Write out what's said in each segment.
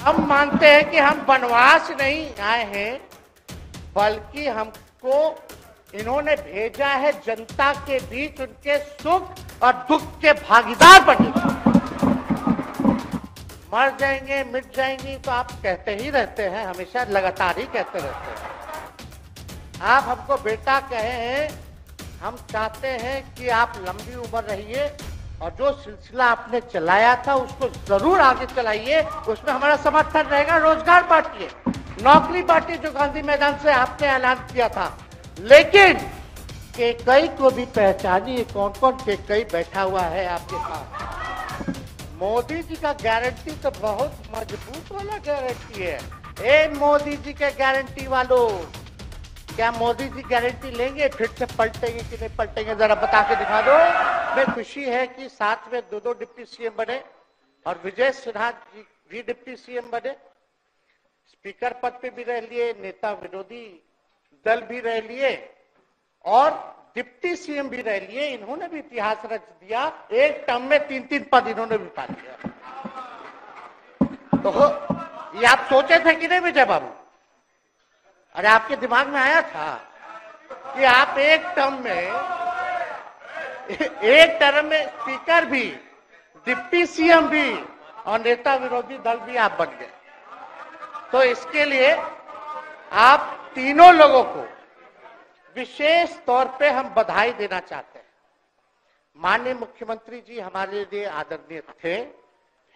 हम मानते हैं कि हम वनवास नहीं आए हैं, बल्कि हमको इन्होंने भेजा है जनता के बीच उनके सुख और दुख के भागीदार बने। मर जाएंगे मिट जाएंगी तो आप कहते ही रहते हैं, हमेशा लगातार ही कहते रहते हैं। आप हमको बेटा कहे हैं, हम चाहते हैं कि आप लंबी उम्र रहिए और जो सिलसिला आपने चलाया था उसको जरूर आगे चलाइए, उसमें हमारा समर्थन रहेगा। रोजगार बांटिए, नौकरी बांटिए, जो गांधी मैदान से आपने ऐलान किया था। लेकिन केकई को भी पहचानिए, कौन कौन केकई बैठा हुआ है आपके पास। मोदी जी का गारंटी तो बहुत मजबूत वाला गारंटी है। ए मोदी जी के गारंटी वालों, क्या मोदी जी गारंटी लेंगे फिर से पलटेंगे कि नहीं पलटेंगे, जरा बता के दिखा दो। मैं खुशी है कि साथ में दो डिप्टी सीएम बने और विजय सिन्हा जी भी डिप्टी सीएम बने, स्पीकर पद पे भी रह लिए, नेता विरोधी दल भी रह लिए और डिप्टी सीएम भी रह लिए। इन्होंने भी इतिहास रच दिया, एक टर्म में 3-3 पद इन्होंने भी पा लिया। तो ये आप सोचे थे कि नहीं विजय बाबू? अरे आपके दिमाग में आया था कि आप एक टर्म में स्पीकर भी, डिप्टी सीएम भी और नेता विरोधी दल भी आप बन गए। तो इसके लिए आप तीनों लोगों को विशेष तौर पे हम बधाई देना चाहते हैं। माननीय मुख्यमंत्री जी हमारे लिए आदरणीय थे,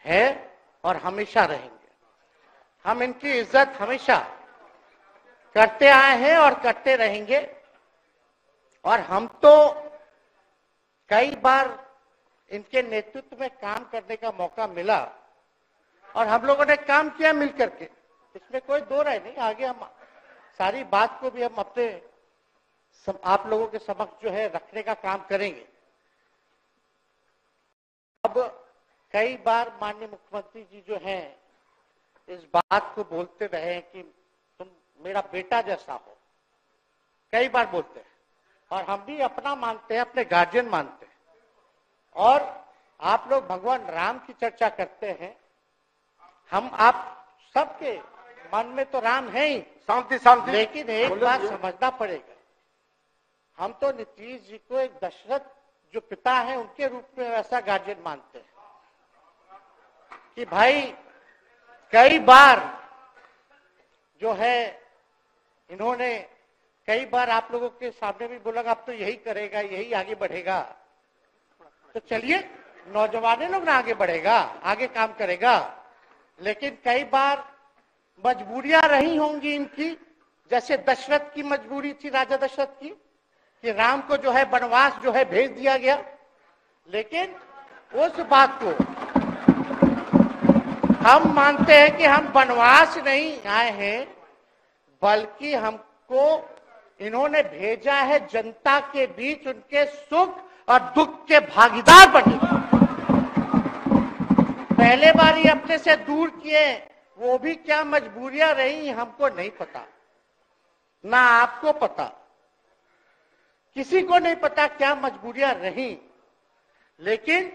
हैं और हमेशा रहेंगे। हम इनकी इज्जत हमेशा करते आए हैं और करते रहेंगे। और हम तो कई बार इनके नेतृत्व में काम करने का मौका मिला और हम लोगों ने काम किया मिलकर के, इसमें कोई दो राय नहीं। आगे हम सारी बात को भी हम अपने आप लोगों के समक्ष जो है रखने का काम करेंगे। अब कई बार माननीय मुख्यमंत्री जी जो हैं इस बात को बोलते रहे कि तुम मेरा बेटा जैसा हो, कई बार बोलते हैं और हम भी अपना मानते हैं, अपने गार्जियन मानते हैं। और आप लोग भगवान राम की चर्चा करते हैं, हम आप सबके मन में तो राम है ही, शांति शांति, लेकिन एक बात समझना पड़ेगा, हम तो नीतीश जी को एक दशरथ जो पिता है उनके रूप में वैसा गार्जियन मानते हैं कि भाई कई बार जो है इन्होंने कई बार आप लोगों के सामने भी बोला अब तो यही करेगा, यही आगे बढ़ेगा। तो चलिए नौजवान लोग ना आगे बढ़ेगा, आगे काम करेगा। लेकिन कई बार मजबूरियां रही होंगी इनकी, जैसे दशरथ की मजबूरी थी, राजा दशरथ की, कि राम को जो है वनवास जो है भेज दिया गया। लेकिन उस बात को हम मानते हैं कि हम वनवास नहीं आए हैं, बल्कि हमको इन्होंने भेजा है जनता के बीच उनके सुख और दुख के भागीदार बने। पहले बार ही अपने से दूर किए, वो भी क्या मजबूरियां रही हमको नहीं पता, ना आपको पता, किसी को नहीं पता क्या मजबूरियां रही। लेकिन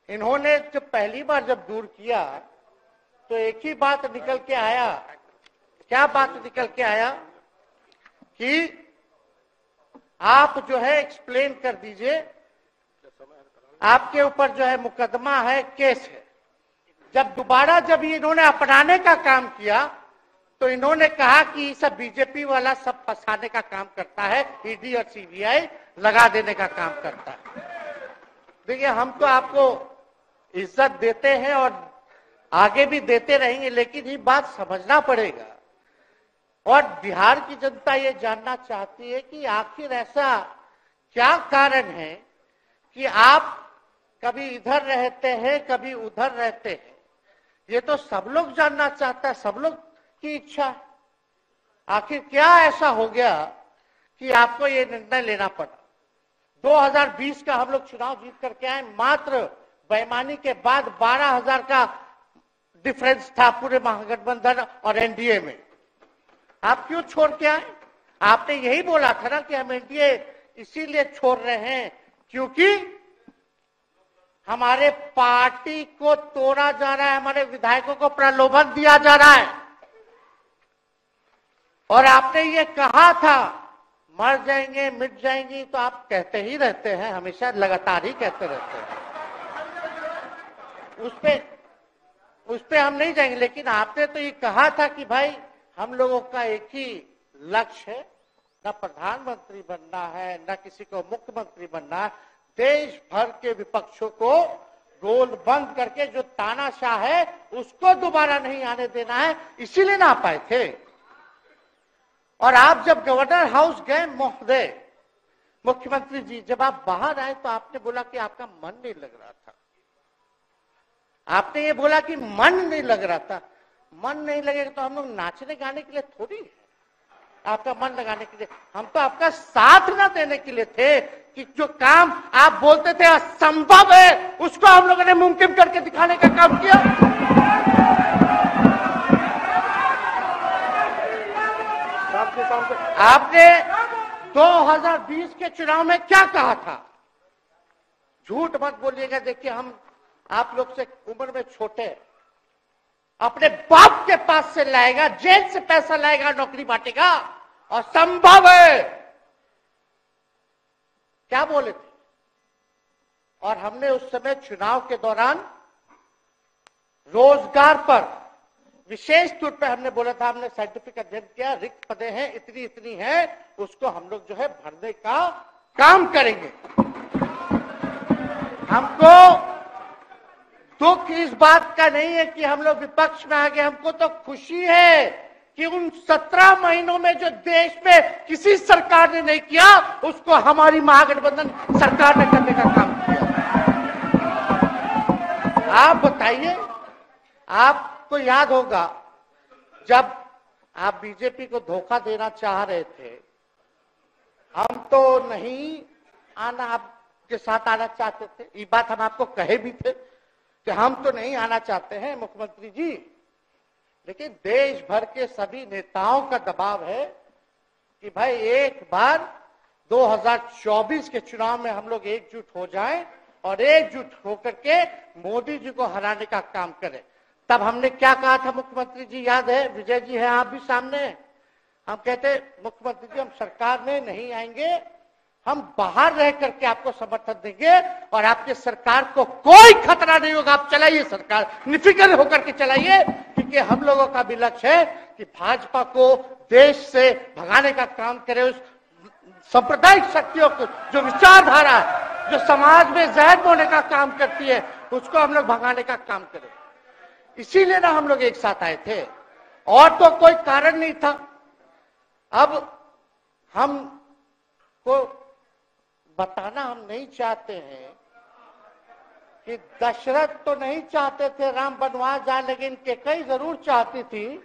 इन्होंने जब पहली बार जब दूर किया तो एक ही बात निकल के आया। क्या बात निकल के आया कि आप जो है एक्सप्लेन कर दीजिए, आपके ऊपर जो है मुकदमा है, केस है। जब दोबारा जब इन्होंने अपनाने का काम किया तो इन्होंने कहा कि सब बीजेपी वाला सब फंसाने का काम करता है, ईडी और सीबीआई लगा देने का काम करता है। देखिए हम तो आपको इज्जत देते हैं और आगे भी देते रहेंगे, लेकिन ये बात समझना पड़ेगा। और बिहार की जनता ये जानना चाहती है कि आखिर ऐसा क्या कारण है कि आप कभी इधर रहते हैं कभी उधर रहते हैं। ये तो सब लोग जानना चाहता है, सब लोग की इच्छा। आखिर क्या ऐसा हो गया कि आपको ये निर्णय लेना पड़ा। 2020 का हम लोग चुनाव जीत करके आए, मात्र बेईमानी के बाद 12,000 का डिफरेंस था पूरे महागठबंधन और एनडीए में। आप क्यों छोड़ के आए? आपने यही बोला था ना कि हम एनडीए इसीलिए छोड़ रहे हैं क्योंकि हमारे पार्टी को तोड़ा जा रहा है, हमारे विधायकों को प्रलोभन दिया जा रहा है। और आपने ये कहा था मर जाएंगे मिट जाएंगी, तो आप कहते ही रहते हैं, हमेशा लगातार ही कहते रहते हैं। उस पे हम नहीं जाएंगे, लेकिन आपने तो ये कहा था कि भाई हम लोगों का एक ही लक्ष्य है, न प्रधानमंत्री बनना है न किसी को मुख्यमंत्री बनना है, देश भर के विपक्षों को गोल बंद करके जो तानाशाह है उसको दोबारा नहीं आने देना है, इसीलिए ना आ पाए थे। और आप जब गवर्नर हाउस गए महोदय, मुख्यमंत्री जी, जब आप बाहर आए तो आपने बोला कि आपका मन नहीं लग रहा था। आपने ये बोला कि मन नहीं लग रहा था। मन नहीं लगेगा तो हम लोग नाचने गाने के लिए थोड़ी है, आपका मन लगाने के लिए। हम तो आपका साथ ना देने के लिए थे कि जो काम आप बोलते थे असंभव है, उसको हम लोगों ने मुमकिन करके दिखाने का काम किया। आपने 2020 के चुनाव में क्या कहा था? झूठ मत बोलिएगा। देखिए, हम आप लोग से उम्र में छोटे, अपने बाप के पास से लाएगा, जेल से पैसा लाएगा, नौकरी बांटेगा, और संभव है, क्या बोले थे? और हमने उस समय चुनाव के दौरान रोजगार पर विशेष तौर पर हमने बोला था, हमने साइंटिफिक अध्ययन किया, रिक्त पदें हैं इतनी इतनी है, उसको हम लोग जो है भरने का काम करेंगे। हमको दुख इस बात का नहीं है कि हम लोग विपक्ष में आ गए, हमको तो खुशी है कि उन 17 महीनों में जो देश में किसी सरकार ने नहीं किया, उसको हमारी महागठबंधन सरकार ने करने का काम किया। आप बताइए, आपको याद होगा जब आप बीजेपी को धोखा देना चाह रहे थे, हम तो नहीं आना, आपके साथ आना चाहते थे, ये बात हम आपको कहे भी थे कि हम तो नहीं आना चाहते हैं मुख्यमंत्री जी, लेकिन देश भर के सभी नेताओं का दबाव है कि भाई एक बार 2024 के चुनाव में हम लोग एकजुट हो जाएं और एकजुट होकर के मोदी जी को हराने का काम करें। तब हमने क्या कहा था मुख्यमंत्री जी, याद है? विजय जी हैं आप भी सामने। हम कहते मुख्यमंत्री जी हम सरकार में नहीं आएंगे, हम बाहर रह करके आपको समर्थन देंगे और आपके सरकार को कोई खतरा नहीं होगा, आप चलाइए सरकार, निफिक्र होकर के चलाइए, क्योंकि हम लोगों का भी लक्ष्य है कि भाजपा को देश से भगाने का काम करे, उस सांप्रदायिक शक्तियों को, जो विचारधारा है, जो समाज में जहर बोने का काम करती है, उसको हम लोग भगाने का काम करें। इसीलिए ना हम लोग एक साथ आए थे, और तो कोई कारण नहीं था। अब हम को बताना हम नहीं चाहते हैं कि दशरथ तो नहीं चाहते थे राम वनवास जाए, लेकिन कैकेयी जरूर चाहती थी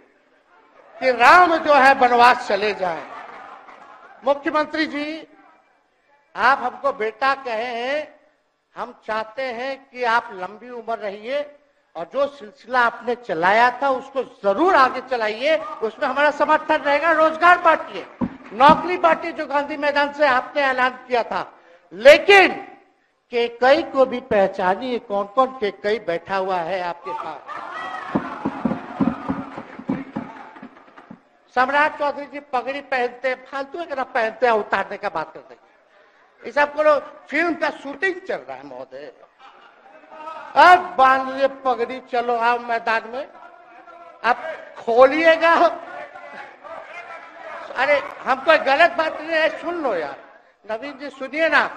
कि राम जो है वनवास चले जाएं। मुख्यमंत्री जी, आप हमको बेटा कहे हैं, हम चाहते हैं कि आप लंबी उम्र रहिए और जो सिलसिला आपने चलाया था उसको जरूर आगे चलाइए, उसमें हमारा समर्थन रहेगा। रोजगार बांटिए, नौकरी बांटिए, जो गांधी मैदान से आपने ऐलान किया था, लेकिन कैकेयी को भी पहचानिए, कौन कौन कैकेयी बैठा हुआ है आपके पास। सम्राट चौधरी जी पगड़ी पहनते, फालतू है ना पहनते हैं, उतारने का बात करते हैं। इस सबको फिल्म का शूटिंग चल रहा है महोदय, अब बांध लिए पगड़ी, चलो आओ मैदान में, अब खोलिएगा। अरे हम कोई गलत बात नहीं है, सुन लो यार, नवीन जी सुनिए ना,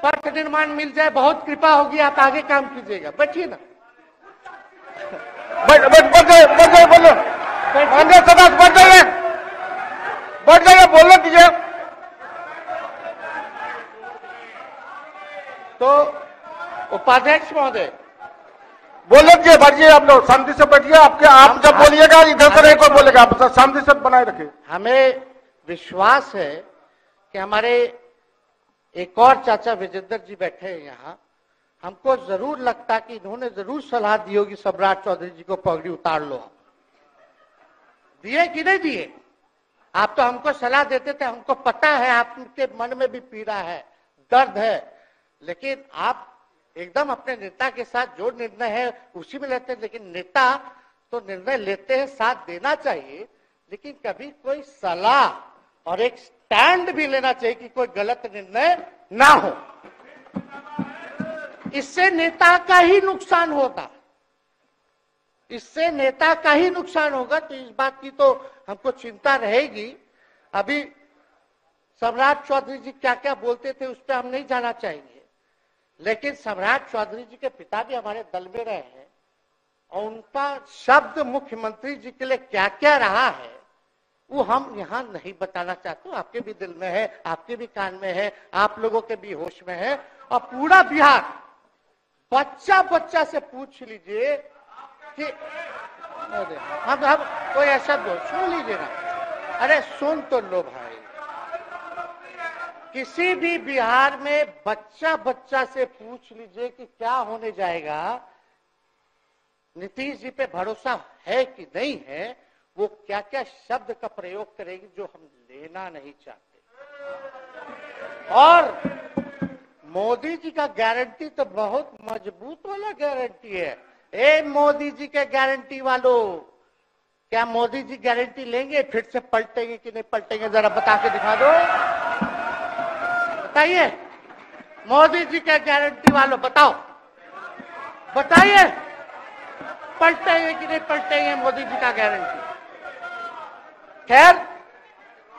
पथ निर्माण मिल जाए, बहुत कृपा होगी, आप आगे काम कीजिएगा, बैठिए ना। बैठ जाइए, बोलने दीजिए। तो उपाध्यक्ष महोदय बोलने दीजिए, बैठिए, आप लोग शांति से बैठिए। आप जब बोलिएगा इधर से नहीं कोई बोलेगा, आप शांति से बनाए रखिए। हमें विश्वास है कि हमारे एक और चाचा विजेंद्र जी बैठे हैं यहाँ, हमको जरूर लगता कि इन्होंने जरूर सलाह दी होगी सम्राट चौधरी जी को पगड़ी उतार लो। दिए कि नहीं दिए? आप तो हमको सलाह देते थे, हमको पता है आपके मन में भी पीड़ा है, दर्द है, लेकिन आप एकदम अपने नेता के साथ जो निर्णय है उसी में लेते हैं, लेकिन नेता तो निर्णय लेते हैं, साथ देना चाहिए, लेकिन कभी कोई सलाह और एक स्टैंड भी लेना चाहिए कि कोई गलत निर्णय ना हो। इससे नेता का ही नुकसान होगा, इससे नेता का ही नुकसान होगा। तो इस बात की तो हमको चिंता रहेगी। अभी सम्राट चौधरी जी क्या क्या बोलते थे उस पर हम नहीं जाना चाहेंगे, लेकिन सम्राट चौधरी जी के पिता भी हमारे दल में रहे हैं और उनका शब्द मुख्यमंत्री जी के लिए क्या क्या रहा है वो हम यहाँ नहीं बताना चाहते। आपके भी दिल में है, आपके भी कान में है, आप लोगों के भी होश में है, और पूरा बिहार बच्चा बच्चा से पूछ लीजिए कि हम कोई ऐसा बोल, सुन लीजिए ना, अरे सुन तो लो भाई। किसी भी बिहार में बच्चा बच्चा से पूछ लीजिए कि क्या होने जाएगा, नीतीश जी पे भरोसा है कि नहीं है, वो क्या क्या शब्द का प्रयोग करेगी जो हम लेना नहीं चाहते। और मोदी जी का गारंटी तो बहुत मजबूत वाला गारंटी है। ए मोदी जी के गारंटी वालों, क्या मोदी जी गारंटी लेंगे फिर से पलटेंगे कि नहीं पलटेंगे, जरा बता के दिखा दो, बताइए। मोदी जी के गारंटी वालों बताओ, बताइए पलटेंगे कि नहीं पलटेंगे मोदी जी का गारंटी। खैर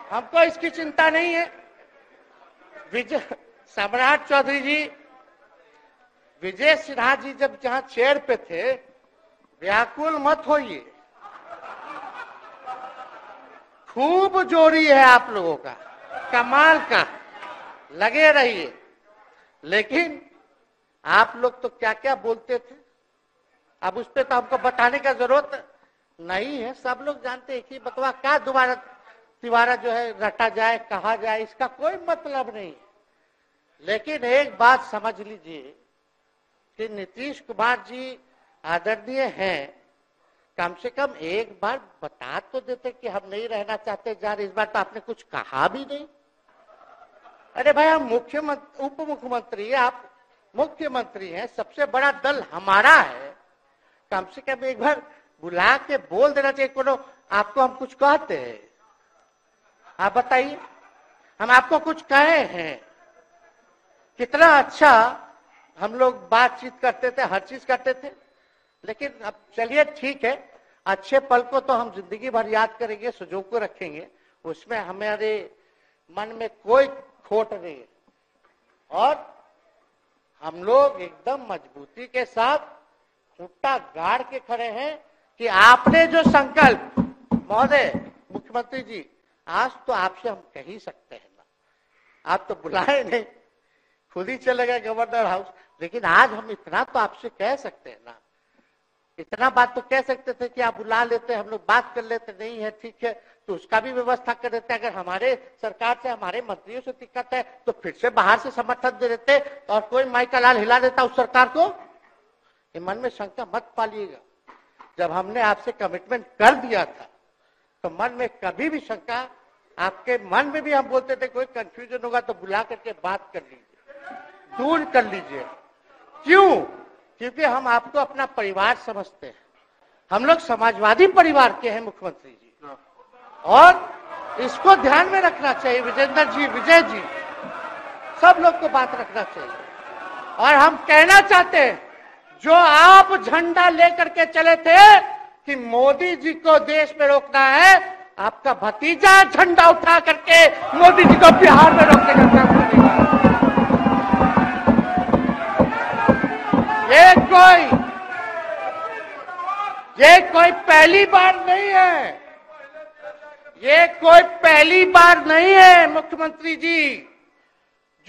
हमको इसकी चिंता नहीं है। सम्राट चौधरी जी, विजय सिन्हा जी जब जहां चेयर पे थे, व्याकुल मत होइए, खूब जोड़ी है आप लोगों का, कमाल का, लगे रहिए। लेकिन आप लोग तो क्या क्या बोलते थे, अब उस पर तो हमको बताने का जरूरत नहीं है, सब लोग जानते हैं कि बतवा क्या दोबारा तिवारा जो है रटा जाए, कहा जाए, इसका कोई मतलब नहीं। लेकिन एक बात समझ लीजिए कि नीतीश कुमार जी आदरणीय हैं, कम से कम एक बार बता तो देते कि हम नहीं रहना चाहते जा रहे। इस बार तो आपने कुछ कहा भी नहीं। अरे भाई हम मुख्यमंत्री, उप मुख्यमंत्री, आप मुख्यमंत्री हैं, सबसे बड़ा दल हमारा है, कम से कम एक बार बुला के बोल देना चाहिए। कोनो आपको हम कुछ कहते हैं, आप बताइए, हम आपको कुछ कहे हैं? कितना अच्छा हम लोग बातचीत करते थे, हर चीज करते थे। लेकिन अब चलिए ठीक है, अच्छे पल को तो हम जिंदगी भर याद करेंगे, सुजो को रखेंगे, उसमें हमारे मन में कोई खोट नहीं है। और हम लोग एकदम मजबूती के साथ खूंटा गाड़ के खड़े हैं कि आपने जो संकल्प, महोदय मुख्यमंत्री जी, आज तो आपसे हम कह ही सकते हैं ना, आप तो बुलाए नहीं, खुद ही चले गए गवर्नर हाउस, लेकिन आज हम इतना तो आपसे कह सकते हैं ना, इतना बात तो कह सकते थे कि आप बुला लेते, हम लोग बात कर लेते। नहीं है ठीक है, तो उसका भी व्यवस्था कर देते। अगर हमारे सरकार से, हमारे मंत्रियों से दिक्कत है तो फिर से बाहर से समर्थन दे देते और कोई माई का लाल हिला देता उस सरकार को। ये मन में शंका मत पालिएगा, जब हमने आपसे कमिटमेंट कर दिया था तो मन में कभी भी शंका, आपके मन में भी हम बोलते थे कोई कंफ्यूजन होगा तो बुला करके बात कर लीजिए, दूर कर लीजिए। क्यों? क्योंकि हम आपको अपना परिवार समझते हैं, हम लोग समाजवादी परिवार के हैं मुख्यमंत्री जी, और इसको ध्यान में रखना चाहिए। विजेंद्र जी, विजय जी, सब लोग को बात रखना चाहिए। और हम कहना चाहते हैं, जो आप झंडा लेकर के चले थे कि मोदी जी को देश में रोकना है, आपका भतीजा झंडा उठा करके मोदी जी को बिहार में रोकने का काम करेगा। ये कोई पहली बार नहीं है, ये कोई पहली बार नहीं है मुख्यमंत्री जी,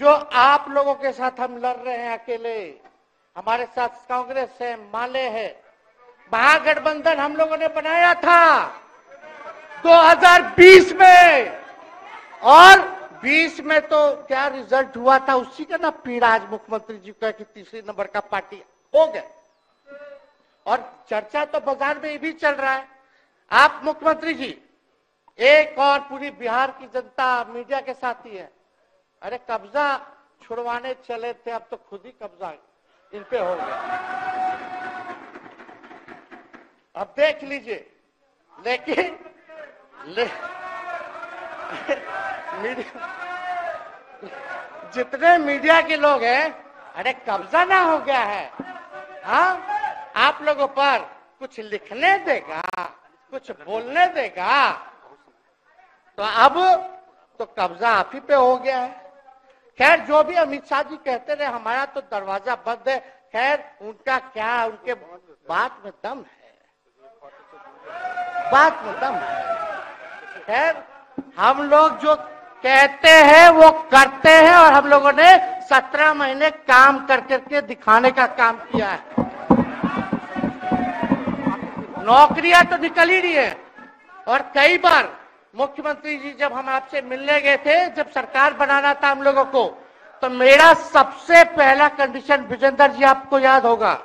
जो आप लोगों के साथ हम लड़ रहे हैं अकेले। हमारे साथ कांग्रेस है, माले है, महागठबंधन हम लोगों ने बनाया था 2020 में, और 20 में तो क्या रिजल्ट हुआ था उसी का ना पीड़ा आज मुख्यमंत्री जी का कि तीसरे नंबर का पार्टी हो गए। और चर्चा तो बाजार में ये भी चल रहा है। आप मुख्यमंत्री जी, एक और पूरी बिहार की जनता मीडिया के साथ ही है। अरे कब्जा छुड़वाने चले थे, अब तो खुद ही कब्जा इन पे हो गया। अब देख लीजिए, लेकिन मीडिया, जितने मीडिया के लोग हैं, अरे कब्जा ना हो गया है, हाँ, आप लोगों पर कुछ लिखने देगा, कुछ बोलने देगा, तो अब तो कब्जा आप ही पे हो गया है। खैर, जो भी अमित शाह जी कहते रहे, हमारा तो दरवाजा बंद है। खैर, उनका क्या, उनके बात में दम है, बात में दम है। खैर, हम लोग जो कहते हैं वो करते हैं, और हम लोगों ने 17 महीने काम कर करके दिखाने का काम किया है। नौकरियां तो निकल ही रही है, और कई बार मुख्यमंत्री जी जब हम आपसे मिलने गए थे, जब सरकार बनाना था हम लोगों को, तो मेरा सबसे पहला कंडीशन, विजेंद्र जी आपको याद होगा,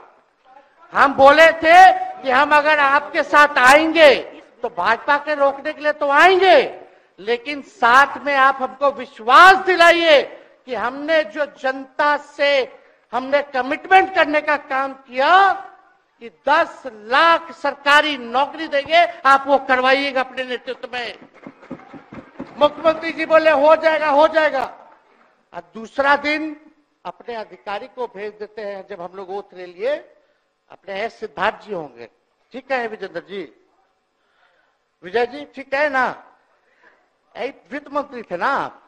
हम बोले थे कि हम अगर आपके साथ आएंगे तो भाजपा के रोकने के लिए तो आएंगे, लेकिन साथ में आप हमको विश्वास दिलाइए कि हमने जो जनता से हमने कमिटमेंट करने का काम किया कि 10 लाख सरकारी नौकरी देंगे, आप वो करवाइएगा अपने नेतृत्व में। मुख्यमंत्री जी बोले हो जाएगा, हो जाएगा। और दूसरा दिन अपने अधिकारी को भेज देते हैं, जब हम लोग ओथ ले लिए, अपने सिद्धार्थ जी होंगे, ठीक है विजेंद्र जी, विजय जी, ठीक है ना, वित्त मंत्री थे ना आप,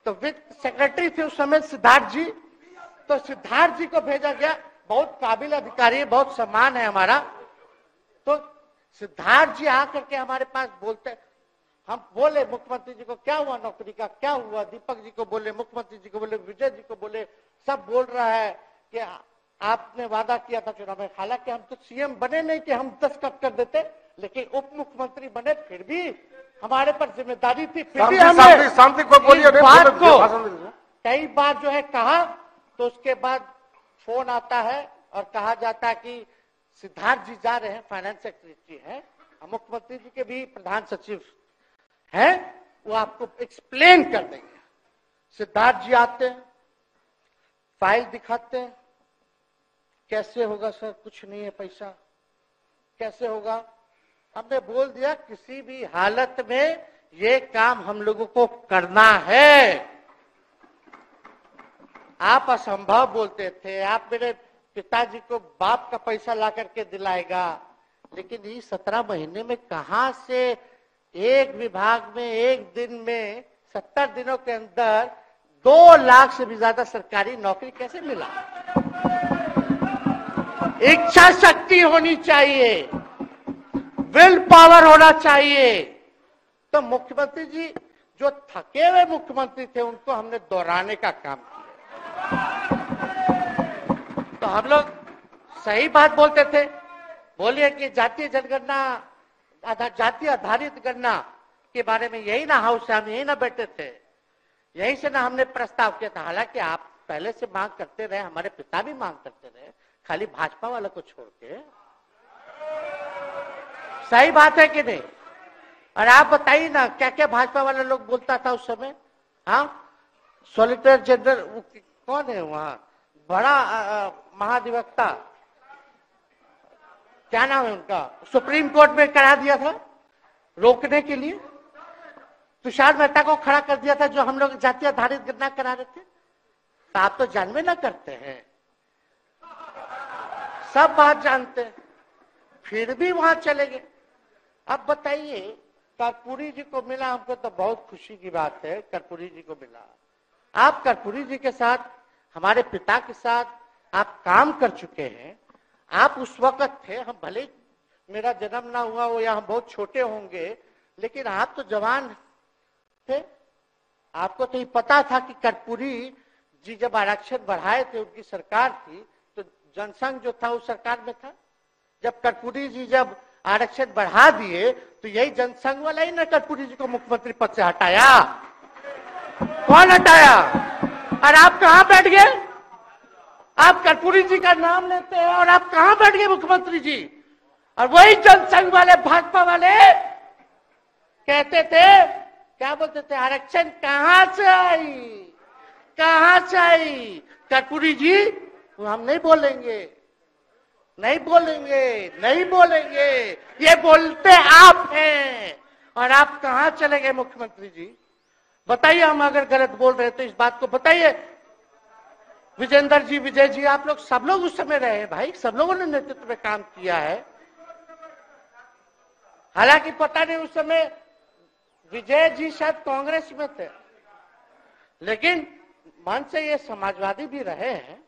तो वित्त सेक्रेटरी थे उस समय सिद्धार्थ जी, तो सिद्धार्थ जी को भेजा गया, बहुत काबिल अधिकारी है, बहुत सम्मान है हमारा। तो सिद्धार्थ जी आकर के हमारे पास बोलते, हम बोले मुख्यमंत्री जी को क्या हुआ, नौकरी का क्या हुआ, दीपक जी को बोले, मुख्यमंत्री जी को बोले, विजय जी को बोले, सब बोल रहा है कि आपने वादा किया था चुनाव में। हालांकि हम तो सीएम बने नहीं कि हम दस्तखत कर देते, लेकिन उप मुख्यमंत्री बने, फिर भी हमारे पर जिम्मेदारी थी, फिर भी हमने शांति को बोलिए, बात को कई बार जो है कहा। तो उसके बाद फोन आता है और कहा जाता है कि सिद्धार्थ जी जा रहे हैं, फाइनेंस सेक्रेटरी है, मुख्यमंत्री जी के भी प्रधान सचिव है, वो आपको एक्सप्लेन कर देंगे। सिद्धार्थ जी आते हैं, फाइल दिखाते हैं, कैसे होगा सर, कुछ नहीं है पैसा, कैसे होगा। हमने बोल दिया किसी भी हालत में ये काम हम लोगों को करना है। आप असंभव बोलते थे, आप मेरे पिताजी को बाप का पैसा ला करके दिलाएगा, लेकिन ये 17 महीने में कहां से एक विभाग में एक दिन में 70 दिनों के अंदर 2 लाख से भी ज्यादा सरकारी नौकरी कैसे मिला। इच्छा शक्ति होनी चाहिए, विल पावर होना चाहिए। तो मुख्यमंत्री जी जो थके हुए मुख्यमंत्री थे, उनको हमने दोहराने का काम किया। तो हम लोग सही बात बोलते थे, बोलिए कि जातीय जनगणना, जातीय आधारित गणना के बारे में यही ना हाउस से हम यही ना बैठे थे, यही से ना हमने प्रस्ताव किया था। हालांकि आप पहले से मांग करते रहे, हमारे पिता भी मांग करते रहे, खाली भाजपा वाला को छोड़ के। सही बात है कि नहीं? और आप बताइए ना क्या क्या भाजपा वाला लोग बोलता था उस समय। हाँ, सॉलिसिटर जनरल कौन है वहां, बड़ा महाधिवक्ता, क्या नाम है उनका, सुप्रीम कोर्ट में करा दिया था रोकने के लिए, तुषार मेहता को खड़ा कर दिया था, जो हम लोग जातीय आधारित गणना करा रहे थे। तो आप तो जानवे ना करते हैं, सब बात जानते हैं, फिर भी वहां चले गए। अब बताइए, कर्पूरी जी को मिला, हमको तो बहुत खुशी की बात है, कर्पूरी जी को मिला। आप कर्पूरी जी के साथ, हमारे पिता के साथ आप काम कर चुके हैं। आप उस वक्त थे, हम भले मेरा जन्म ना हुआ हो या हम बहुत छोटे होंगे, लेकिन आप तो जवान थे। आपको तो ये पता था कि कर्पूरी जी जब आरक्षण बढ़ाए थे, उनकी सरकार थी, तो जनसंघ जो था उस सरकार में था। जब कर्पूरी जी जब आरक्षण बढ़ा दिए, तो यही जनसंघ वाला ही ना कर्पूरी जी को मुख्यमंत्री पद से हटाया। कौन हटाया? और आप कहां बैठ गए? आप कर्पूरी जी का नाम लेते हैं और आप कहां बैठ गए मुख्यमंत्री जी? और वही जनसंघ वाले, भाजपा वाले कहते थे, क्या बोलते थे, आरक्षण कहां से आई, कहां से आई? कर्पूरी जी हम नहीं बोलेंगे, नहीं बोलेंगे, नहीं बोलेंगे। ये बोलते आप हैं। और आप कहां चले गए मुख्यमंत्री जी? बताइए, हम अगर गलत बोल रहे तो इस बात को बताइए। विजेंद्र जी, विजय जी, आप लोग सब लोग उस समय रहे हैं भाई, सब लोगों ने नेतृत्व में काम किया है। हालांकि पता नहीं उस समय विजय जी शायद कांग्रेस में थे, लेकिन मन से ये समाजवादी भी रहे हैं।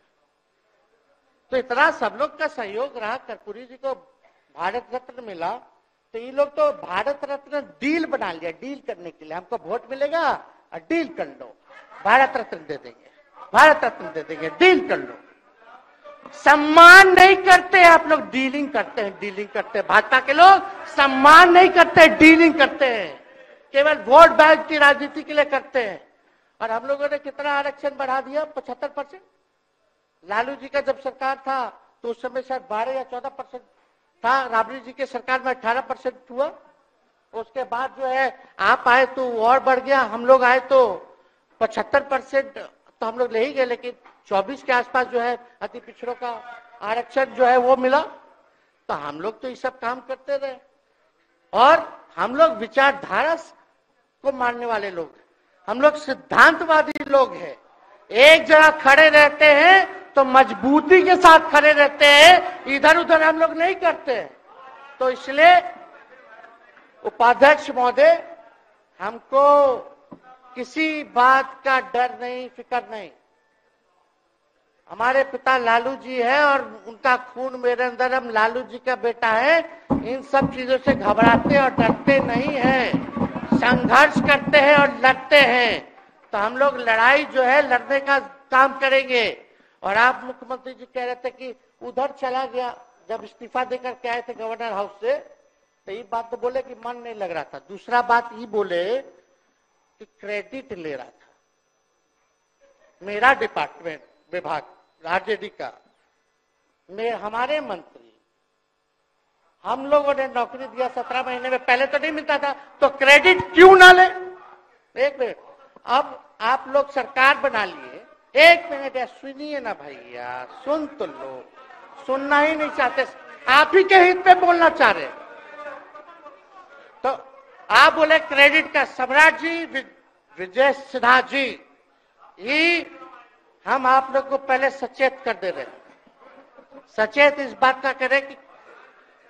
तो इतना सब लोग का सहयोग रहा, कर्पूरी जी को भारत रत्न मिला, तो ये लोग तो भारत रत्न डील बना लिया, डील करने के लिए। हमको वोट मिलेगा और डील कर लो, भारत रत्न दे देंगे, भारत रत्न दे देंगे, डील कर लो। सम्मान नहीं करते आप लोग, डीलिंग करते हैं, डीलिंग करते हैं। भाजपा के लोग सम्मान नहीं करते, डीलिंग करते हैं, केवल वोट बैंक की राजनीति के लिए करते हैं। और हम लोगों ने कितना आरक्षण बढ़ा दिया? 75%। लालू जी का जब सरकार था तो उस समय शायद 12 या 14% था, राबड़ी जी के सरकार में 18% हुआ। उसके बाद जो है आप आए तो और बढ़ गया, हम लोग आए तो 75% तो हम लोग ले ही गए, लेकिन 24 के आसपास जो है अति पिछड़ों का आरक्षण जो है वो मिला। तो हम लोग तो ये सब काम करते रहे, और हम लोग विचारधारा को मानने वाले लोग हैं, हम लोग सिद्धांतवादी लोग हैं। एक जगह खड़े रहते हैं तो मजबूती के साथ खड़े रहते हैं, इधर उधर हम लोग नहीं करते हैं। तो इसलिए उपाध्यक्ष महोदय, हमको किसी बात का डर नहीं, फिक्र नहीं। हमारे पिता लालू जी है और उनका खून मेरे अंदर, हम लालू जी का बेटा है। इन सब चीजों से घबराते और डरते नहीं हैं, संघर्ष करते हैं और लड़ते हैं। तो हम लोग लड़ाई जो है लड़ने का काम करेंगे। और आप मुख्यमंत्री जी कह रहे थे कि उधर चला गया, जब इस्तीफा देकर के आए थे गवर्नर हाउस से, तो ये बात तो बोले कि मन नहीं लग रहा था। दूसरा बात ये बोले कि क्रेडिट ले रहा था मेरा डिपार्टमेंट, विभाग आरजेडी का, हमारे मंत्री, हम लोगों ने नौकरी दिया 17 महीने में, पहले तो नहीं मिलता था, तो क्रेडिट क्यों ना ले? एक मिनट, अब आप लोग सरकार बना लिए, एक मिनट यार सुनिए ना भाई, यार सुन तो लो, सुनना ही नहीं चाहते, आप ही के हित में बोलना चाह रहे। तो आप बोले क्रेडिट का, सम्राट जी, विजय सिन्हा जी, ये हम आप लोग को पहले सचेत कर दे रहे हैं। सचेत इस बात का करें कि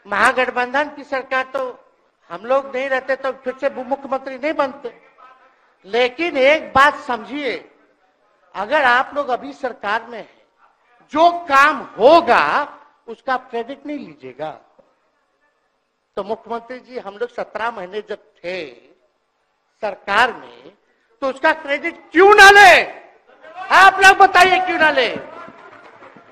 महागठबंधन की सरकार तो हम लोग नहीं रहते तो फिर से मुख्यमंत्री नहीं बनते। लेकिन एक बात समझिए, अगर आप लोग अभी सरकार में हैं, जो काम होगा उसका क्रेडिट नहीं लीजिएगा। तो मुख्यमंत्री जी, हम लोग 17 महीने जब थे सरकार में, तो उसका क्रेडिट क्यों ना ले? आप लोग बताइए क्यों ना ले?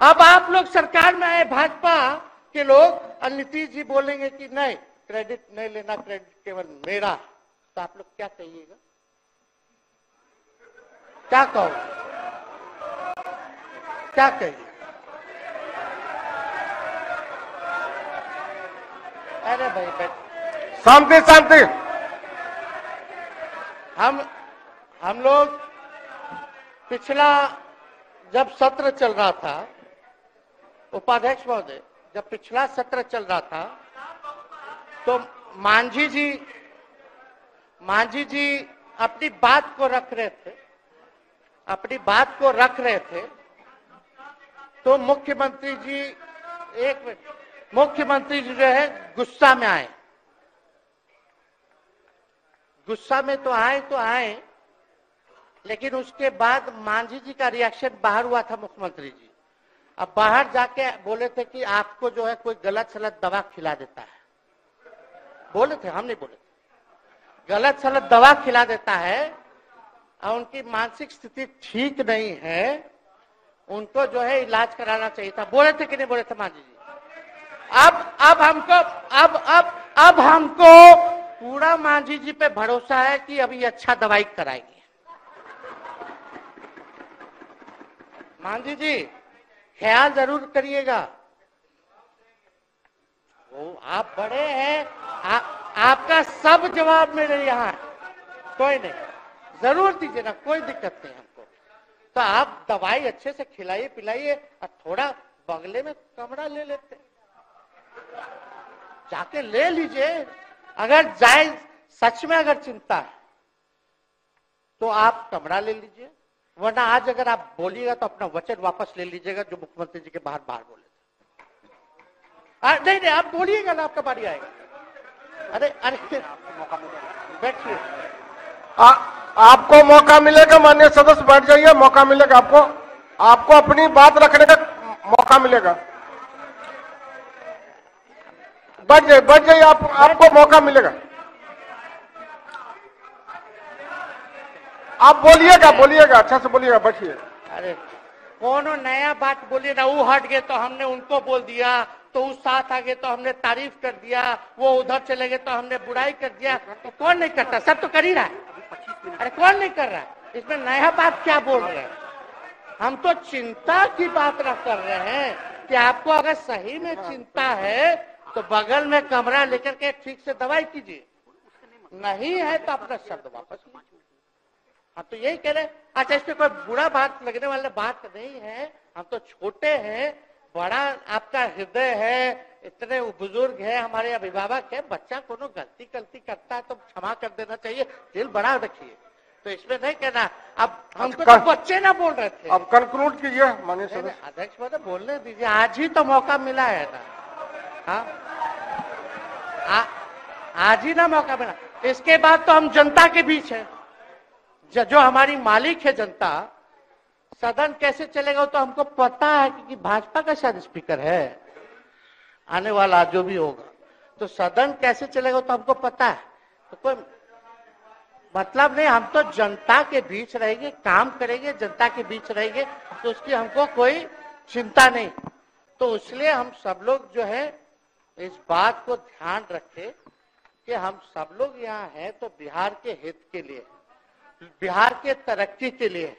अब आप लोग सरकार में आए भाजपा के लोग, और नीतीश जी बोलेंगे कि नहीं क्रेडिट नहीं लेना, क्रेडिट केवल मेरा, तो आप लोग क्या कहिएगा? क्या कहो, क्या कहिए? अरे भाई बैठ, शांति शांति। हम लोग पिछला जब सत्र चल रहा था, उपाध्यक्ष महोदय, जब पिछला सत्र चल रहा था तो मांझी जी अपनी बात को रख रहे थे, अपनी बात को रख रहे थे। तो मुख्यमंत्री जी, एक मिनट, मुख्यमंत्री जी जो है गुस्सा में आए, गुस्सा में तो आए, लेकिन उसके बाद मांझी जी का रिएक्शन बाहर हुआ था मुख्यमंत्री जी। अब बाहर जाके बोले थे कि आपको जो है कोई गलत सलत दवा खिला देता है, बोले थे, हम नहीं बोले थे, गलत सलत दवा खिला देता है और उनकी मानसिक स्थिति ठीक नहीं है, उनको जो है इलाज कराना चाहिए था। बोले थे कि नहीं बोले थे मांझी जी? अब हमको पूरा मांझी जी पे भरोसा है कि अभी अच्छा दवाई कराएंगे। मांझी जी ख्याल जरूर करिएगा, वो आप बड़े हैं, आपका सब जवाब मेरे यहाँ, कोई नहीं, जरूर दीजिए ना, कोई दिक्कत नहीं हमको। तो आप दवाई अच्छे से खिलाइए पिलाइए और थोड़ा बगले में कमरा ले लेते, जाके ले लीजिए। अगर जाए सच में अगर चिंता है तो आप कमरा ले लीजिए, वरना आज अगर आप बोलिएगा तो अपना वचन वापस ले लीजिएगा जो मुख्यमंत्री जी के बाहर बोले थे। नहीं नहीं, आप बोलिएगा ना, आपका बारी आएगा। अरे अरे बैठिए, आपको मौका मिलेगा, माननीय सदस्य बैठ जाइए, मौका मिलेगा आपको, आपको अपनी बात रखने का मौका मिलेगा। बैठ जाइए आपको मौका मिलेगा। आप बोलिएगा अच्छा से बोलिएगा, बैठिए। अरे कोनो नया बात बोलिए ना, वो हट गए तो हमने उनको बोल दिया, तो उस साथ आ गए तो हमने तारीफ कर दिया, वो उधर चले गए तो हमने बुराई कर दिया। तो कौन नहीं करता, सब तो कर ही रहा है। अरे कौन नहीं कर रहा है, इसमें नया बात क्या बोल रहे हैं? हम तो चिंता की बात न कर रहे हैं कि आपको अगर सही में चिंता है तो बगल में कमरा लेकर के ठीक से दवाई कीजिए, नहीं है तो अपना शब्द वापस लीजिए। हम तो यही कह रहे हैं। अच्छा, इसमें कोई बुरा बात लगने वाला बात नहीं है, हम तो छोटे हैं, बड़ा आपका हृदय है, इतने बुजुर्ग है, हमारे अभिभावक है, बच्चा कोनो गलती करता है तो क्षमा कर देना चाहिए, दिल बड़ा रखिए, तो इसमें नहीं कहना। अब हमको तो बच्चे ना बोल रहे थे। अब कंक्लूड कीजिए माननीय सदस्य। अध्यक्ष महोदय बोलने दीजिए, आज ही तो मौका मिला है ना। हाँ, आज ही ना मौका मिला, इसके बाद तो हम जनता के बीच है, जो हमारी मालिक है जनता। सदन कैसे चलेगा तो हमको पता है, क्योंकि भाजपा का शायद स्पीकर है आने वाला जो भी होगा, तो सदन कैसे चलेगा तो हमको पता है। तो कोई मतलब नहीं, हम तो जनता के बीच रहेंगे, काम करेंगे, जनता के बीच रहेंगे, तो उसकी हमको कोई चिंता नहीं। तो इसलिए हम सब लोग जो है इस बात को ध्यान रखें कि हम सब लोग यहाँ हैं तो बिहार के हित के लिए, बिहार के तरक्की के लिए,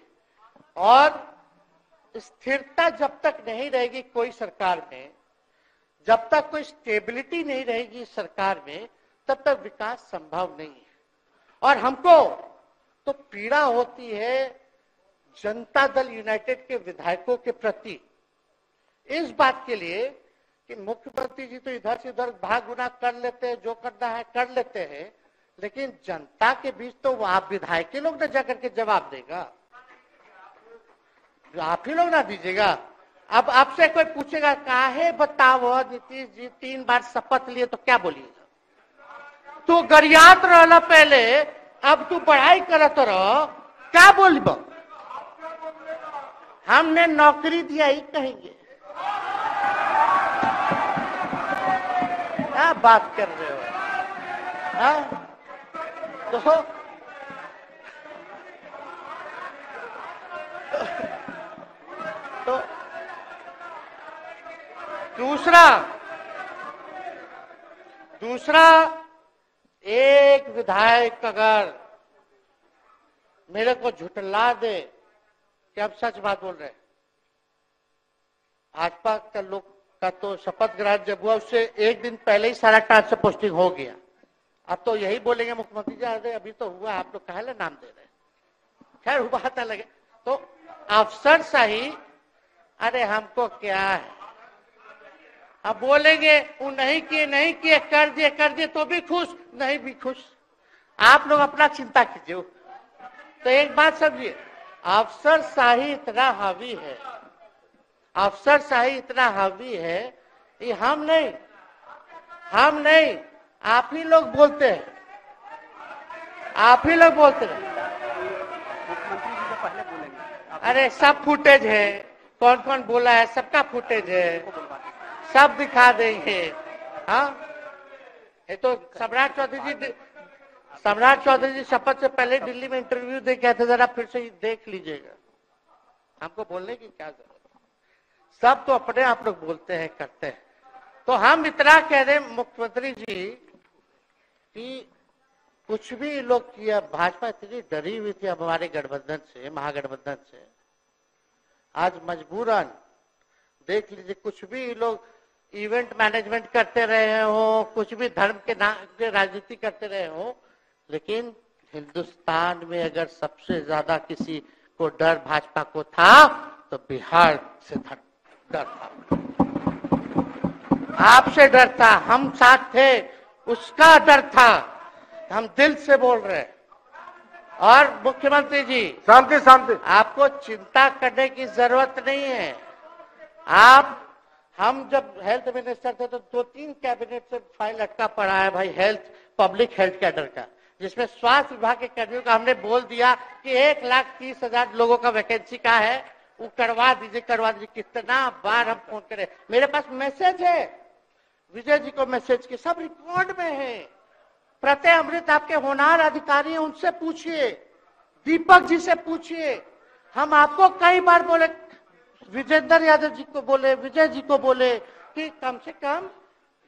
और स्थिरता जब तक नहीं रहेगी कोई सरकार में, जब तक कोई स्टेबिलिटी नहीं रहेगी सरकार में, तब तक विकास संभव नहीं है। और हमको तो पीड़ा होती है जनता दल यूनाइटेड के विधायकों के प्रति, इस बात के लिए कि मुख्यमंत्री जी तो इधर से उधर भाग गुना कर लेते हैं, जो करना है कर लेते हैं, लेकिन जनता के बीच तो आप विधायक के लोग ना जाकर के जवाब देगा, आप ही लोग ना दीजिएगा। अब आपसे कोई पूछेगा काहे बताओ नीतीश जी 3 बार शपथ लिए, तो क्या बोलिएगा? तू गरियात रहला पहले, अब तू पढ़ाई करत रह, क्या बोलब? हमने नौकरी दिया ही कहेंगे। क्या बात कर रहे हो? हाँ? तो दूसरा एक विधायक अगर मेरे को झुठला दे कि अब सच बात बोल रहे, भाजपा का लोग का तो शपथ ग्रहण जब हुआ उससे एक दिन पहले ही सारा ट्रांसफर पोस्टिंग हो गया। अब तो यही बोलेंगे मुख्यमंत्री जी अरे अभी तो हुआ, आप लोग काहे नाम दे रहे? खैर हुआ था लगे तो अफसर सही, अरे हमको क्या है, अब बोलेंगे वो नहीं किए कर दिए तो भी खुश, नहीं भी खुश, आप लोग अपना चिंता कीजिए। तो एक बात समझिए, अफसर शाही इतना हावी है, अफसर शाही इतना हावी है, ये हम नहीं आप ही लोग बोलते हैं, आप ही लोग बोलते हैं। मुख्यमंत्री जी तो पहले बोलेंगे। अरे सब फुटेज है, कौन कौन बोला है सबका फुटेज है, सब दिखा देंगे। हाँ, ये तो सम्राट चौधरी जी शपथ से पहले दिल्ली में इंटरव्यू दे के थे, जरा फिर से देख लीजिएगा, हमको बोलने की क्या जरूरत है, सब तो अपने आप लोग बोलते हैं करते हैं। तो हम इतना कह रहे मुख्यमंत्री जी कि कुछ भी लोग किया, भाजपा इतनी डरी हुई थी हमारे गठबंधन से, महागठबंधन से, आज मजबूरन देख लीजिए, कुछ भी लोग इवेंट मैनेजमेंट करते रहे हो, कुछ भी धर्म के नाम पे राजनीति करते रहे हो, लेकिन हिंदुस्तान में अगर सबसे ज्यादा किसी को डर भाजपा को था तो बिहार से डर था, आपसे डर था, हम साथ थे उसका डर था। हम दिल से बोल रहे हैं। और मुख्यमंत्री जी, शांति शांति, आपको चिंता करने की जरूरत नहीं है। हम जब हेल्थ मिनिस्टर थे तो 2-3 कैबिनेट से फाइल अटका पड़ा है भाई, हेल्थ, पब्लिक हेल्थ कैडर का, जिसमें स्वास्थ्य विभाग के कर्मियों का हमने बोल दिया कि 1,30,000 लोगों का वैकेंसी का है, वो करवा दीजिए। कितना बार हम फोन करें, मेरे पास मैसेज है, विजय जी को मैसेज के सब रिकॉर्ड में है। प्रत्यय अमृत आपके होनहार अधिकारी हैं, उनसे पूछिए, दीपक जी से पूछिए। हम आपको कई बार बोले, विजेंद्र यादव जी को बोले, विजय जी को बोले कि कम से कम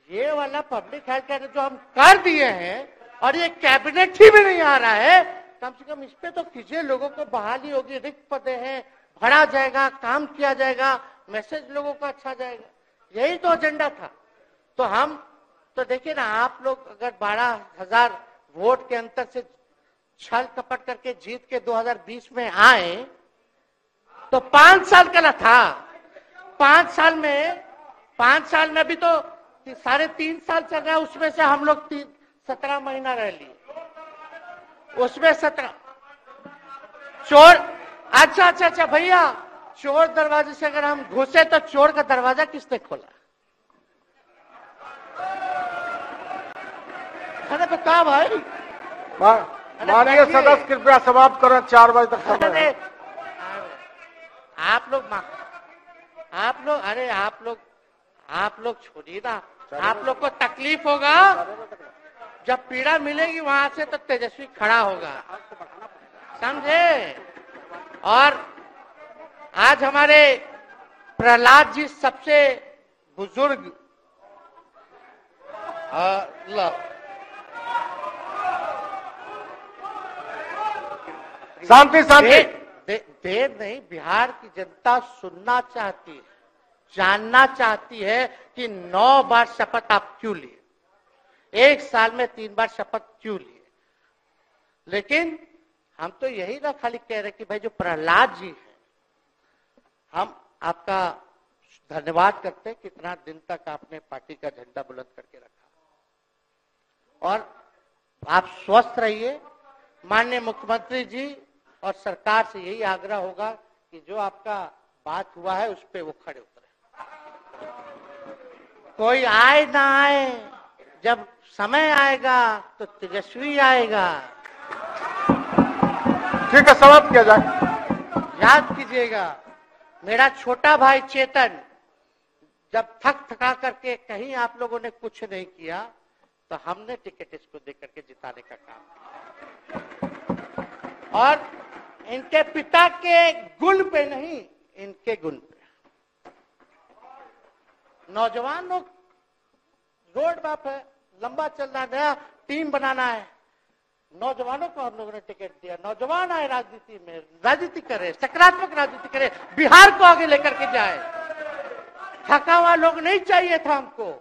ये वाला पब्लिक हेल्थ केयर जो हम कर दिए हैं और ये कैबिनेट ही भी नहीं आ रहा है, कम से कम इस पे तो कीजिए। लोगों को बहाली होगी, रिक्त पदे हैं, भरा जाएगा, काम किया जाएगा, मैसेज लोगों का अच्छा जाएगा। यही तो एजेंडा था। तो हम तो देखिए ना, आप लोग अगर 12,000 वोट के अंतर से छल कपट करके जीत के 2020 में आए तो 5 साल का ना था। 5 साल में भी तो 3.5 साल चल रहा है, उसमें से हम लोग 17 महीना रह लिए, उसमें 17 चोर। अच्छा भैया, चोर दरवाजे से अगर हम घुसे तो चोर का दरवाजा किसने खोला? अरे तो क्या भाई, माननीय सदस्य कृपया समाप्त करें, 4 बजे तक समय है। आप लोग छोड़िए ना, आप लोग को तकलीफ होगा, जब पीड़ा मिलेगी वहां से तो तेजस्वी खड़ा होगा, समझे। और आज हमारे प्रहलाद जी सबसे बुजुर्ग शांति शांति, देर नहीं, बिहार की जनता सुनना चाहती है, जानना चाहती है कि 9 बार शपथ आप क्यों लिए, 1 साल में 3 बार शपथ क्यों लिए। लेकिन हम तो यही ना खाली कह रहे कि भाई जो प्रहलाद जी हैं, हम आपका धन्यवाद करते हैं, कितना दिन तक आपने पार्टी का झंडा बुलंद करके रखा। और आप स्वस्थ रहिए। माननीय मुख्यमंत्री जी और सरकार से यही आग्रह होगा कि जो आपका बात हुआ है उस पर वो खड़े उतरे। कोई आए ना आए, जब समय आएगा तो तेजस्वी आएगा। ठीक है, समाप्त किया जाए। याद कीजिएगा, मेरा छोटा भाई चेतन जब थका करके कहीं आप लोगों ने कुछ नहीं किया तो हमने टिकट इसको देकर के जिताने का काम किया। और इनके पिता के गुण पे नहीं, इनके गुण पे। नौजवान लोग रोड मैप है, लंबा चलना है, नया टीम बनाना है, नौजवानों को हम लोगों ने टिकट दिया। नौजवान आए राजनीति में, राजनीति करे, सकारात्मक राजनीति करे, बिहार को आगे लेकर के जाए। थका हुआ लोग नहीं चाहिए था हमको,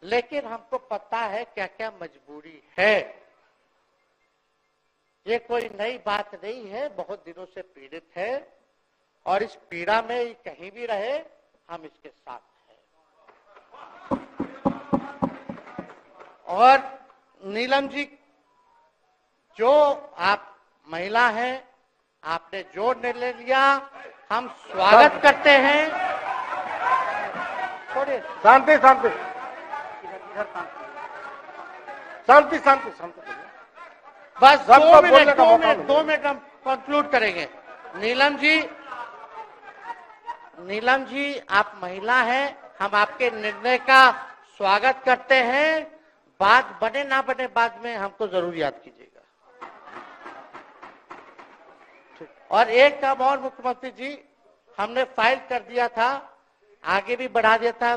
लेकिन हमको पता है क्या क्या मजबूरी है। ये कोई नई बात नहीं है, बहुत दिनों से पीड़ित है और इस पीड़ा में कहीं भी रहे हम इसके साथ हैं। और नीलम जी, जो आप महिला हैं, आपने जो निर्णय लिया हम स्वागत करते हैं। छोड़िए, शांति शांति शांति शांति शांति, बस 2 मिनट हम कंक्लूड करेंगे। नीलम जी आप महिला हैं, हम आपके निर्णय का स्वागत करते हैं। बात बने ना बने बाद में हमको जरूर याद कीजिएगा। और एक काम और मुख्यमंत्री जी, हमने फाइल कर दिया था, आगे भी बढ़ा दिया था,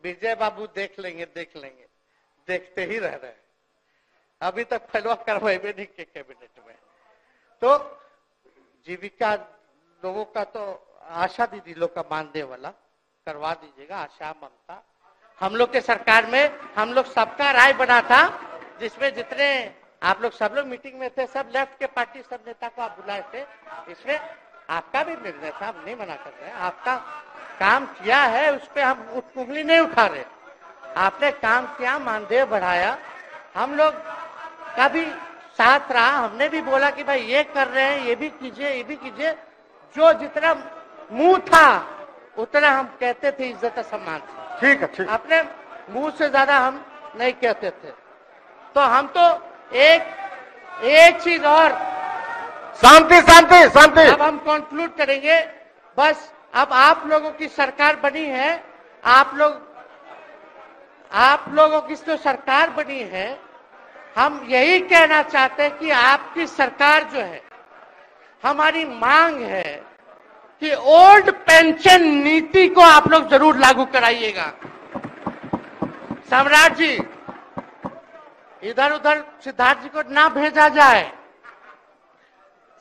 विजय बाबू देख लेंगे, देखते ही रह रहे हैं। अभी तक फैलवा करवाए भी नहीं के कैबिनेट में। तो जीविका लोगों का तो आशा दीदी लोग का मानदेय वाला करवा दीजिएगा, आशा ममता। हम लोग के सरकार में हम लोग सबका राय बना था, जिसमें जितने आप लोग सब लोग मीटिंग में थे, सब लेफ्ट के पार्टी सब नेता को आप बुलाए थे, इसमें आपका भी निर्णय था, हम नहीं मना कर रहे हैं। आपका काम किया है, उस पर हम उंगली नहीं उठा रहे। आपने काम किया, मानदेय बढ़ाया, हम लोग का भी साथ रहा, हमने भी बोला कि भाई ये कर रहे हैं, ये भी कीजिए, ये भी कीजिए। जो जितना मुंह था उतना हम कहते थे इज्जत सम्मान से। ठीक है, ठीक। अपने मुंह से ज्यादा हम नहीं कहते थे। तो हम तो एक चीज और, शांति शांति शांति। अब हम कंक्लूड करेंगे। बस अब आप लोगों की सरकार बनी है, आप लोगों की जो सरकार बनी है, हम यही कहना चाहते हैं कि आपकी सरकार जो है, हमारी मांग है कि ओल्ड पेंशन नीति को आप लोग जरूर लागू कराइएगा। सम्राट जी, इधर उधर सिद्धार्थ जी को ना भेजा जाए,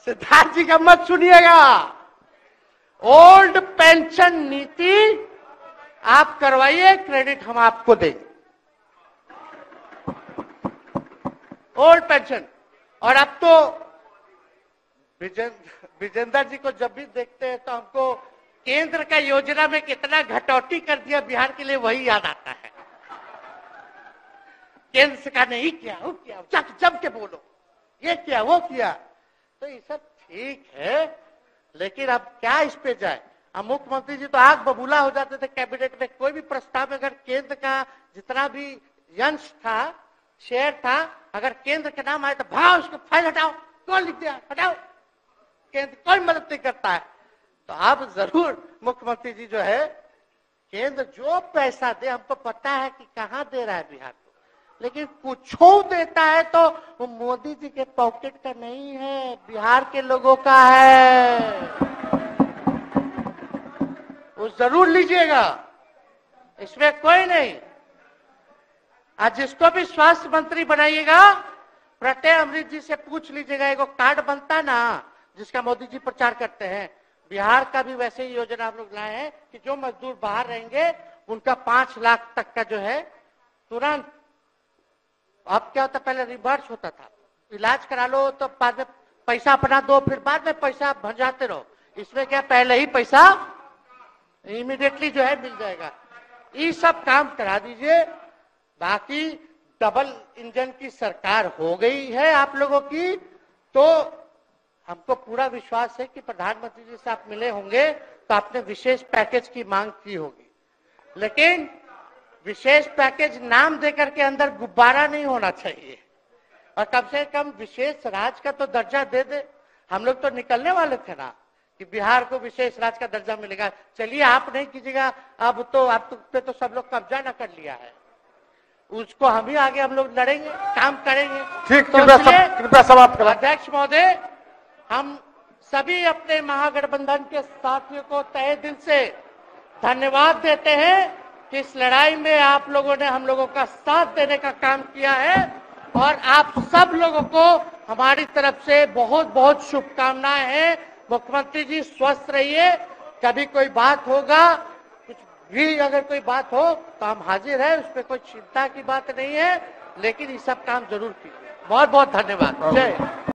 सिद्धार्थ जी का मत सुनिएगा। ओल्ड पेंशन नीति आप करवाइए, क्रेडिट हम आपको देंगे। Old pension. और अब तो विजेंद्र जी को जब भी देखते हैं तो हमको केंद्र का योजना में कितना घटौती कर दिया बिहार के लिए, वही याद आता है। केंद्र सरकार ने ये किया, वो किया, जम के बोलो, ये किया, वो किया। तो ये सब ठीक है, लेकिन अब क्या इस पे जाए। अब मुख्यमंत्री जी तो आग बबूला हो जाते थे कैबिनेट में, कोई भी प्रस्ताव अगर केंद्र का जितना भी अंश था, शेयर था, अगर केंद्र के नाम आए तो भाव उसको फाइल हटाओ, कौन लिख दिया, हटाओ, केंद्र कोई मदद नहीं करता है। तो अब जरूर मुख्यमंत्री जी जो है, केंद्र जो पैसा दे, हमको पता है कि कहां दे रहा है बिहार को, लेकिन कुछ देता है तो वो मोदी जी के पॉकेट का नहीं है, बिहार के लोगों का है। वो जरूर लीजिएगा, इसमें कोई नहीं। आज जिसको भी स्वास्थ्य मंत्री बनाइएगा, प्रत्यय अमृत जी से पूछ लीजिएगा, एगो कार्ड बनता ना जिसका मोदी जी प्रचार करते हैं, बिहार का भी वैसे ही योजना हम लोग लाए हैं कि जो मजदूर बाहर रहेंगे उनका 5 लाख तक का जो है तुरंत। अब क्या होता, पहले रिवर्स होता था, इलाज करा लो तो बाद में पैसा अपना दो, फिर बाद में पैसा भंजाते रहो। इसमें क्या, पहले ही पैसा इमीडिएटली जो है मिल जाएगा। ये सब काम करा दीजिए। बाकी डबल इंजन की सरकार हो गई है आप लोगों की, तो हमको पूरा विश्वास है कि प्रधानमंत्री जी से आप मिले होंगे तो आपने विशेष पैकेज की मांग की होगी, लेकिन विशेष पैकेज नाम देकर के अंदर गुब्बारा नहीं होना चाहिए, और कम से कम विशेष राज्य का तो दर्जा दे दे। हम लोग तो निकलने वाले थे ना कि बिहार को विशेष राज्य का दर्जा मिलेगा। चलिए आप नहीं कीजिएगा, अब तो आप पे तो सब लोग कब्जा न कर लिया है, उसको हम ही आगे हम लोग लड़ेंगे, काम करेंगे। ठीक, तो कृपया समाप्त करें। अध्यक्ष महोदय, हम सभी अपने महागठबंधन के साथियों को तहे दिल से धन्यवाद देते हैं कि इस लड़ाई में आप लोगों ने हम लोगों का साथ देने का काम किया है, और आप सब लोगों को हमारी तरफ से बहुत बहुत शुभकामनाएं हैं। मुख्यमंत्री जी स्वस्थ रहिए, कभी कोई बात होगा, कुछ भी अगर कोई बात हो तो हम हाजिर हैं, उस पर कोई चिंता की बात नहीं है, लेकिन ये सब काम जरूर कीजिए। बहुत बहुत धन्यवाद। जय